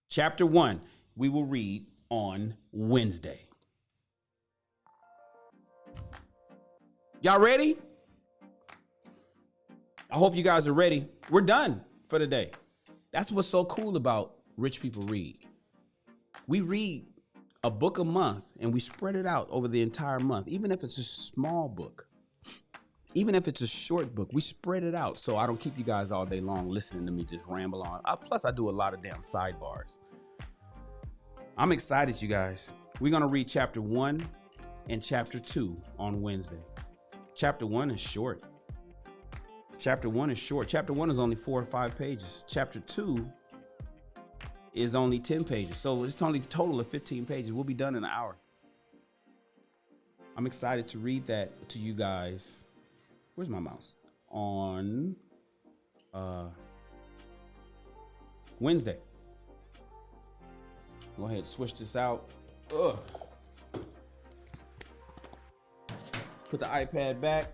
Chapter 1, we will read on Wednesday. Y'all ready? I hope you guys are ready. We're done for the day. That's what's so cool about Rich People Read. We read a book a month and we spread it out over the entire month. Even if it's a small book, even if it's a short book, we spread it out so I don't keep you guys all day long listening to me just ramble on. Plus, I do a lot of damn sidebars. I'm excited, you guys. We're going to read chapter 1 and chapter 2 on Wednesday. Chapter 1 is short. Chapter 1 is short. Chapter 1 is only 4 or 5 pages. Chapter 2 is only 10 pages. So it's only a total of 15 pages. We'll be done in an hour. I'm excited to read that to you guys. Where's my mouse? On Wednesday. Go ahead, switch this out. Ugh. Put the iPad back.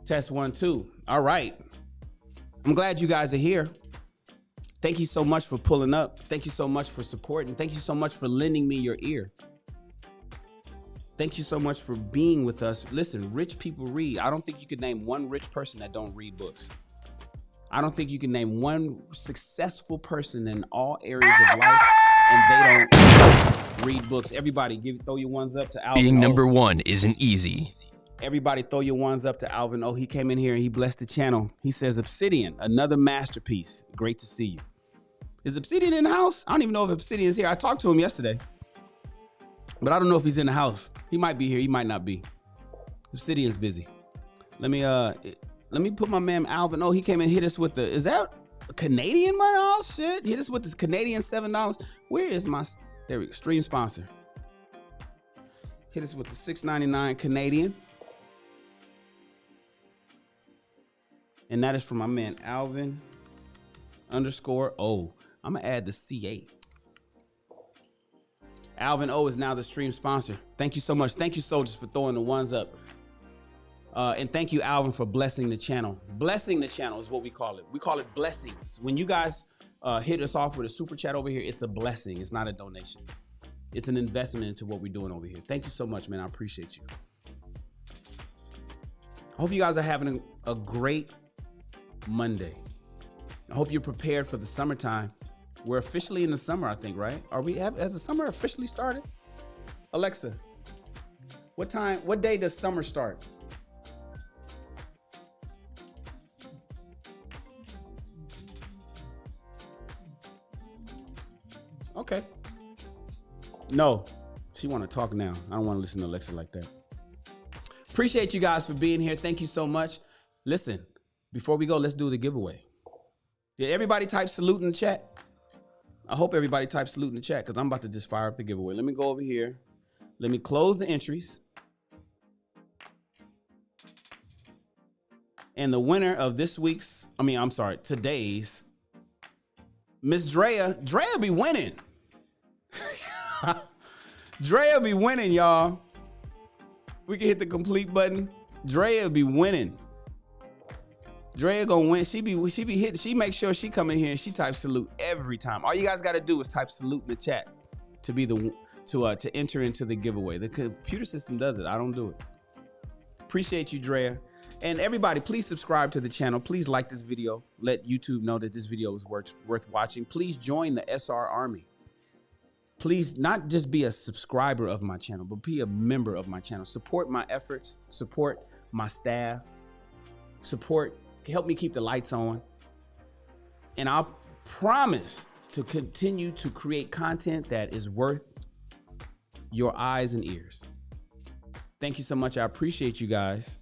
Test 1, 2. All right. I'm glad you guys are here. Thank you so much for pulling up. Thank you so much for supporting. Thank you so much for lending me your ear. Thank you so much for being with us. Listen, Rich People Read. I don't think you could name one rich person that don't read books. I don't think you can name one successful person in all areas of life and they don't read books. Everybody, throw your ones up to Alvin. Being number one isn't easy. Everybody throw your ones up to Alvin. Oh, he came in here and he blessed the channel. He says, Obsidian, another masterpiece. Great to see you. Is Obsidian in the house? I don't even know if Obsidian is here. I talked to him yesterday, but I don't know if he's in the house. He might be here. He might not be. Obsidian's busy. Let me put my man Alvin. Oh, he came and hit us with is that a Canadian money? Oh, shit. Hit us with this Canadian $7. Where is there we go, stream sponsor. Hit us with the $6.99 Canadian. And that is from my man Alvin _O. I'm gonna add the C8. Alvin O is now the stream sponsor. Thank you so much. Thank you, soldiers, for throwing the ones up. And thank you, Alvin, for blessing the channel. Blessing the channel is what we call it. We call it blessings. When you guys hit us off with a super chat over here, it's a blessing. It's not a donation. It's an investment into what we're doing over here. Thank you so much, man. I appreciate you. I hope you guys are having a great Monday. I hope you're prepared for the summertime. We're officially in the summer, I think, right? Has the summer officially started? Alexa, what day does summer start? Okay. No, she want to talk now. I don't want to listen to Alexa like that. Appreciate you guys for being here. Thank you so much. Listen, before we go, let's do the giveaway. Did everybody type salute in the chat? I hope everybody types salute in the chat because I'm about to just fire up the giveaway. Let me go over here. Let me close the entries. And the winner of today's, Miss Drea be winning. Drea be winning, y'all. We can hit the complete button. Drea be winning. Drea gonna win. She be hitting. She makes sure she come in here and she types salute every time. All you guys got to do is type salute in the chat to be to enter into the giveaway. The computer system does it. I don't do it. Appreciate you, Drea. And everybody, please subscribe to the channel. Please like this video. Let YouTube know that this video is worth watching. Please join the SR Army. please not just be a subscriber of my channel, but be a member of my channel. Support my efforts, support my staff, help me keep the lights on. And I'll promise to continue to create content that is worth your eyes and ears. Thank you so much. I appreciate you guys.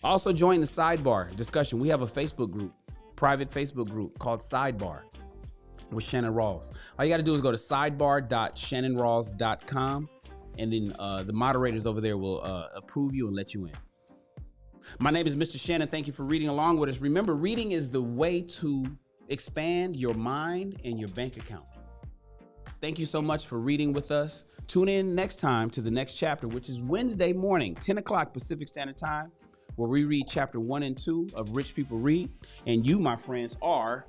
Also join the Sidebar discussion. We have a Facebook group, private Facebook group called Sidebar with Shannon Rawls. All you got to do is go to sidebar.shannonrawls.com, and then the moderators over there will approve you and let you in. My name is Mr. Shannon. Thank you for reading along with us. Remember, reading is the way to expand your mind and your bank account. Thank you so much for reading with us. Tune in next time to the next chapter, which is Wednesday morning, 10 o'clock Pacific Standard Time, where we read chapter 1 and 2 of Rich People Read. And you, my friends, are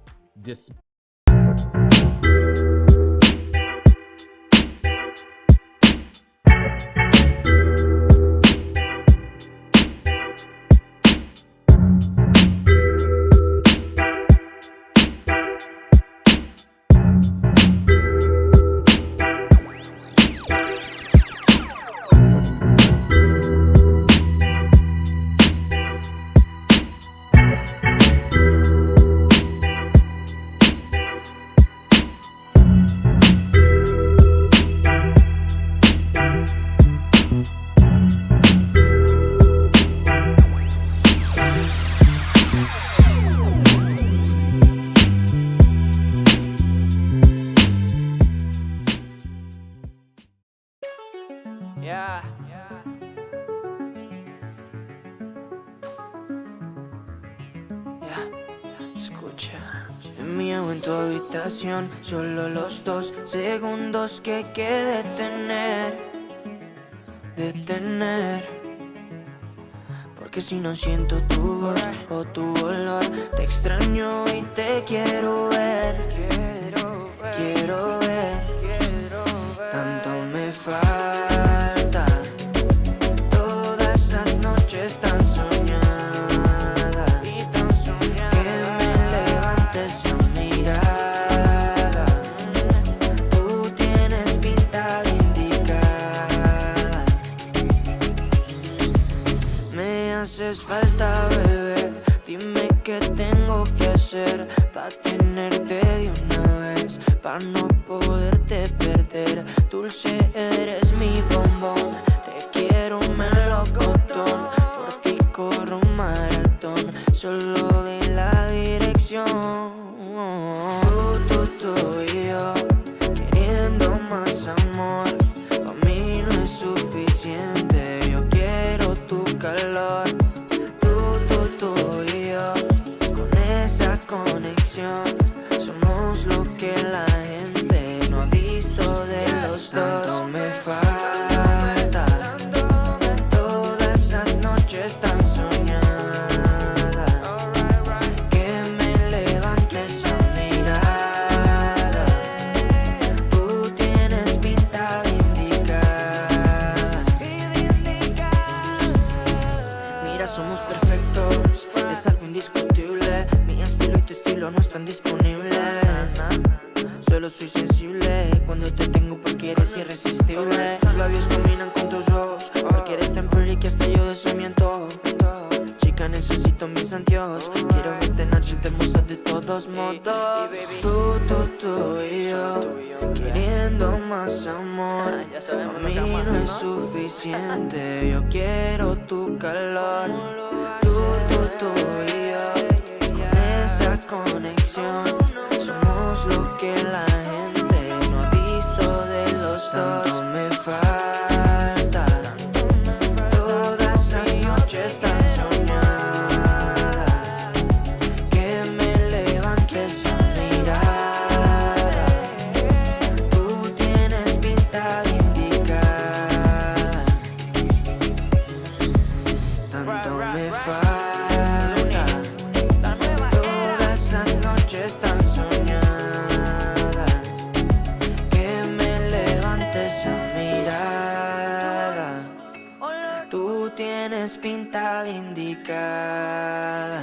Yeah. Escucha. Mío en tu habitación, solo los 2 segundos que hay que detener. Porque si no siento tu voz o tu olor, te extraño y te quiero ver. Quiero ver. Tanto me falta. Todas esas noches tan soñadas. Que me levantes a mirada. Tú tienes pinta de indicada. Me haces falta, bebé. Dime qué tengo que hacer pa' tenerte de una vez, pa' no poderte perder. Dulce, eres mi bombón. Te quiero melocotón. Por ti corro un maratón. Solo de la dirección. Tú y yo, queriendo más amor. Pa' mí no es suficiente. Yo quiero tu calor. Tú y yo, con esa conexión. Somos lo que la gente no ha visto de los dos. Tanto me falta. Todas esas noches tan soñadas. Que me levantes a mirada. Tú tienes pinta de indicada. Mira, somos perfectos. Es algo indiscutible. Mi estilo y tu estilo no están disponibles. Solo soy sensible cuando te tengo porque eres irresistible. Tus labios combinan con tus ojos. Porque eres tan pretty que hasta yo de eso me antojo. Chica, necesito mis anteojos. Quiero verte en noche hermosa de todos modos. Tú y yo, queriendo más amor. A mí no es suficiente. Yo quiero tu calor. Tú y yo, con esa conexión. Somos lo que la gente no ha visto de los dos. Tanto me falta. Todas esas noches tan soñadas. Que me levantes a mirada. Tú tienes pinta de indicada. Tanto me falta. Todas esas noches tan soñadas. Que me levantes a mirada. Tú tienes pinta de indicada.